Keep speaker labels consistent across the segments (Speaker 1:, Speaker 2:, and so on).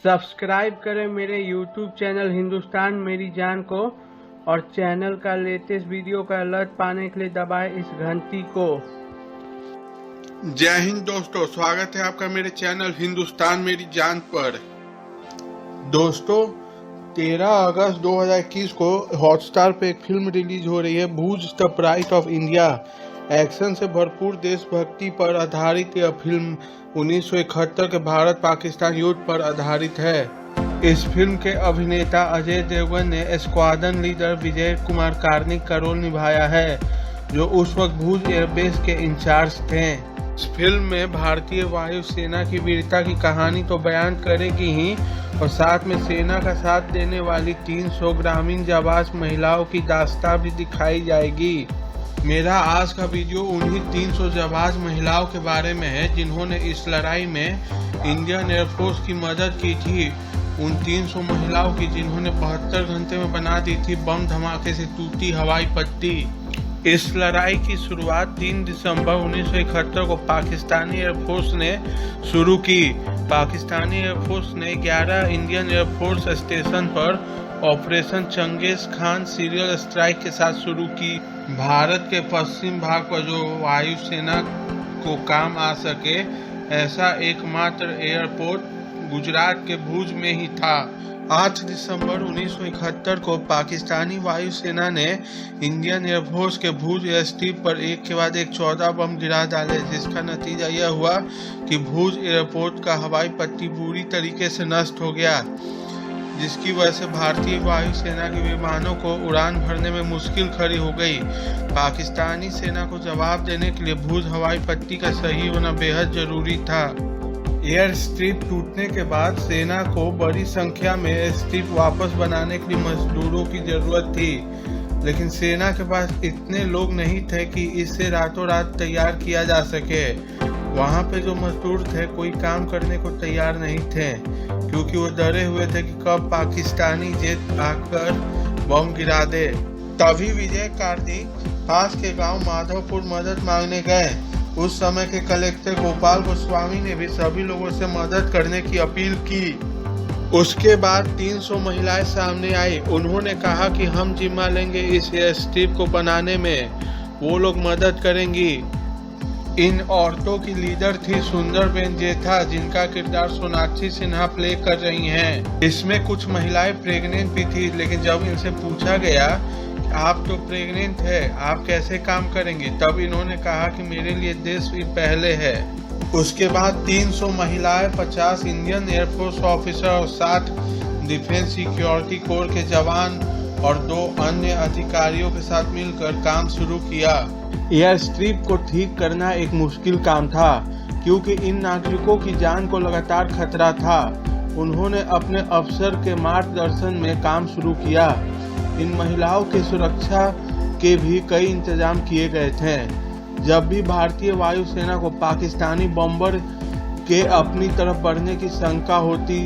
Speaker 1: Subscribe करें मेरे YouTube channel Hindustan मेरी जान को और चैनल का लेटेस्ट वीडियो का अलर्ट पाने के लिए दबाएं इस घंटी को।
Speaker 2: जय हिंद दोस्तों, स्वागत है आपका मेरे चैनल हिंदुस्तान मेरी जान पर। दोस्तों 13 अगस्त 2021 को हॉटस्टार पे एक फिल्म रिलीज हो रही है, Bhuj the pride of India. Action से भरपूर देशभक्ति पर आधारित यह फिल्म 1971 के भारत पाकिस्तान युद्ध पर आधारित है। इस फिल्म के अभिनेता अजय देवगन ने स्क्वाड्रन लीडर विजय कुमार कार्निक का रोल निभाया है, जो उस वक्त भूज एयरबेस के इंचार्ज थे। इस फिल्म में भारतीय वायुसेना की वीरता की कहानी तो बयान करेगी ही, और साथ में सेना का साथ देने वाली 300 ग्रामीण जाबाज महिलाओं की दास्तां भी दिखाई जाएगी। मेरा आज का वीडियो उन्हीं 300 जाबाज महिलाओं के बारे में है, जिन्होंने इस लड़ाई में इंडियन एयरफोर्स की मदद की थी। उन 300 महिलाओं की जिन्होंने 72 घंटे में बना दी थी बम धमाके से टूटी हवाई पट्टी। इस लड़ाई की शुरुआत 3 दिसंबर 1971 को पाकिस्तानी एयरफोर्स ने शुरू की। पाकिस्तानी एयरफोर्स ने 11 इंडियन एयरफोर्स स्टेशन पर operation Changez Khan serial strike के साथ शुरू की। भारत के पश्चिम भाग पर जो वायुसेना को काम आ सके, ऐसा एकमात्र एयरपोर्ट गुजरात के भुज में ही था। 8 दिसंबर 1971 को पाकिस्तानी वायुसेना ने इंडियन एयरफोर्स के भुज एयरस्ट्रिप पर एक के बाद एक 14 बम गिरा डाले, जिसका नतीजा यह हुआ कि भुज एयरपोर्ट का हवाई पट्टी बुरी तरीके से नष्ट हो गया, जिसकी वजह से भारतीय वायुसेना के विमानों को उड़ान भरने में मुश्किल खड़ी हो गई। पाकिस्तानी सेना को जवाब देने के लिए भुज हवाई पट्टी का सही होना बेहद जरूरी था। एयर स्ट्रिप टूटने के बाद सेना को बड़ी संख्या में एयर स्ट्रिप वापस बनाने के लिए मजदूरों की जरूरत थी, लेकिन सेना के पास इतने लोग नहीं थे कि इसे रातों रात तैयार किया जा सके। वहां पे जो मजदूर थे कोई काम करने को तैयार नहीं थे, क्योंकि वो डरे हुए थे कि कब पाकिस्तानी जेट आकर बम गिरा दे। तभी विजय कार्निक पास के गांव माधवपुर मदद मांगने गए। उस समय के कलेक्टर गोपाल गोस्वामी ने भी सभी लोगों से मदद करने की अपील की। उसके बाद 300 महिलाएं सामने आई। उन्होंने कहा कि हम जिम्मा लेंगे इस एयर स्ट्रिप को बनाने में, वो लोग मदद करेंगी। इन औरतों की लीडर थी सुंदरबेन जेठा, जिनका किरदार सोनाक्षी सिन्हा प्ले कर रही हैं। इसमें कुछ महिलाएं प्रेग्नेंट भी थी, लेकिन जब इनसे पूछा गया कि आप तो प्रेग्नेंट है, आप कैसे काम करेंगे, तब इन्होंने कहा कि मेरे लिए देश भी पहले है। उसके बाद 300 महिलाएं, 50 इंडियन एयरफोर्स ऑफिसर और 60 डिफेंस सिक्योरिटी कोर के जवान और 2 अन्य अधिकारियों के साथ मिलकर काम शुरू किया। एयर स्ट्रिप को ठीक करना एक मुश्किल काम था, क्योंकि इन नागरिकों की जान को लगातार खतरा था। उन्होंने अपने अफसर के मार्गदर्शन में काम शुरू किया। इन महिलाओं की सुरक्षा के भी कई इंतजाम किए गए थे। जब भी भारतीय वायुसेना को पाकिस्तानी बम्बर के अपनी तरफ बढ़ने की शंका होती,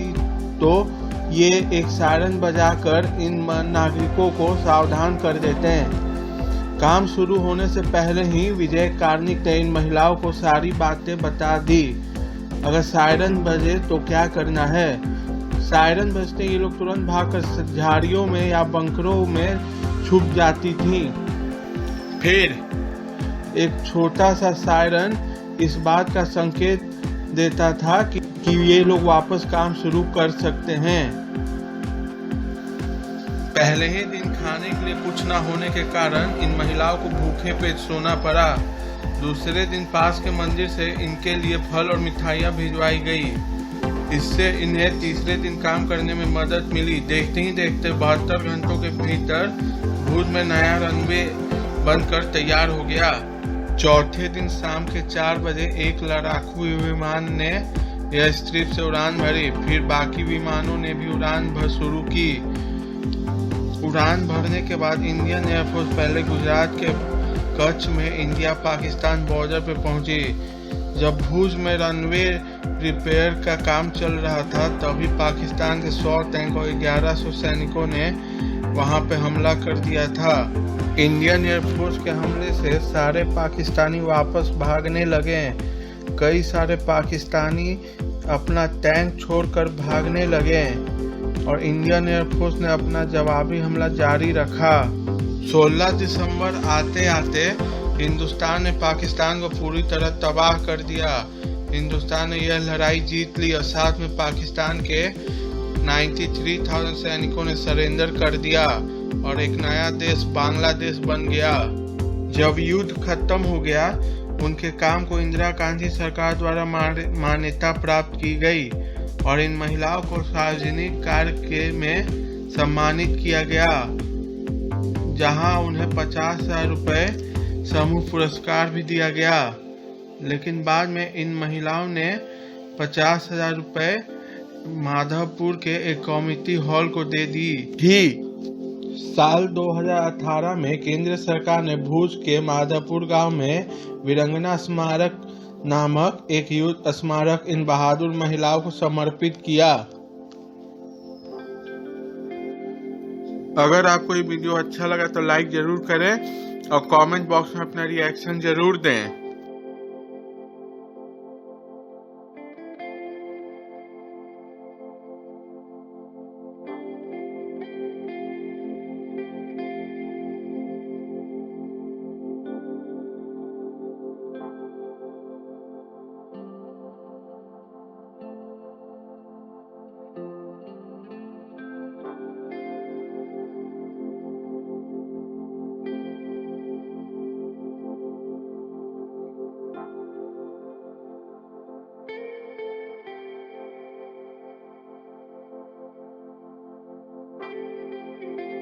Speaker 2: तो ये एक सायरन बजाकर इन नागरिकों को सावधान कर देते हैं। काम शुरू होने से पहले ही विजय कार्निक ने इन महिलाओं को सारी बातें बता दी। अगर सायरन बजे तो क्या करना है। सायरन बजते ये लोग तुरंत भागकर झाड़ियों में या बंकरों में छुप जाती थी। फिर एक छोटा सा सायरन इस बात का संकेत देता था कि ये लोग वापस काम शुरू कर सकते हैं। पहले ही दिन खाने के लिए कुछ न होने के कारण इन महिलाओं को भूखे पेट सोना पड़ा। दूसरे दिन पास के मंदिर से इनके लिए फल और मिठाइयाँ भिजवाई गई। इससे इन्हें तीसरे दिन काम करने में मदद मिली। देखते ही देखते 72 घंटों के भीतर भुज में नया रनवे बनकर तैयार हो गया। चौथे दिन शाम के 4 बजे एक लड़ाकू विमान ने एयर स्ट्रिप से उड़ान भरी। फिर बाकी विमानों ने भी उड़ान शुरू की। उड़ान भरने के बाद इंडियन एयरफोर्स पहले गुजरात के कच्छ में इंडिया पाकिस्तान बॉर्डर पर पहुंची। जब भुज में रनवे रिपेयर का काम चल रहा था, तभी पाकिस्तान के 100 टैंक और 1100 सैनिकों ने वहां पे हमला कर दिया था। इंडियन एयरफोर्स के हमले से सारे पाकिस्तानी वापस भागने लगे। कई सारे पाकिस्तानी अपना टैंक छोड़कर भागने लगे और इंडियन एयरफोर्स ने अपना जवाबी हमला जारी रखा। 16 दिसंबर आते आते हिंदुस्तान ने पाकिस्तान को पूरी तरह तबाह कर दिया। हिंदुस्तान ने यह लड़ाई जीत ली और साथ में पाकिस्तान के 93,000 सैनिकों ने सरेंडर कर दिया और एक नया देश बांग्लादेश बन गया। जब युद्ध खत्म हो गया, उनके काम को इंदिरा गांधी सरकार द्वारा मान्यता प्राप्त की गई और इन महिलाओं को सार्वजनिक कार्य में सम्मानित किया गया, जहां उन्हें 50,000 रुपए समूह पुरस्कार भी दिया गया। लेकिन बाद में इन महिलाओं ने 50,000 रुपए माधवपुर के एक कम्युनिटी हॉल को दे दी। साल 2018 में केंद्र सरकार ने भुज के माधवपुर गांव में वीरंगना स्मारक नामक एक युद्ध स्मारक इन बहादुर महिलाओं को समर्पित किया। अगर आपको ये वीडियो अच्छा लगा तो लाइक जरूर करें और कमेंट बॉक्स में अपना रिएक्शन जरूर दें।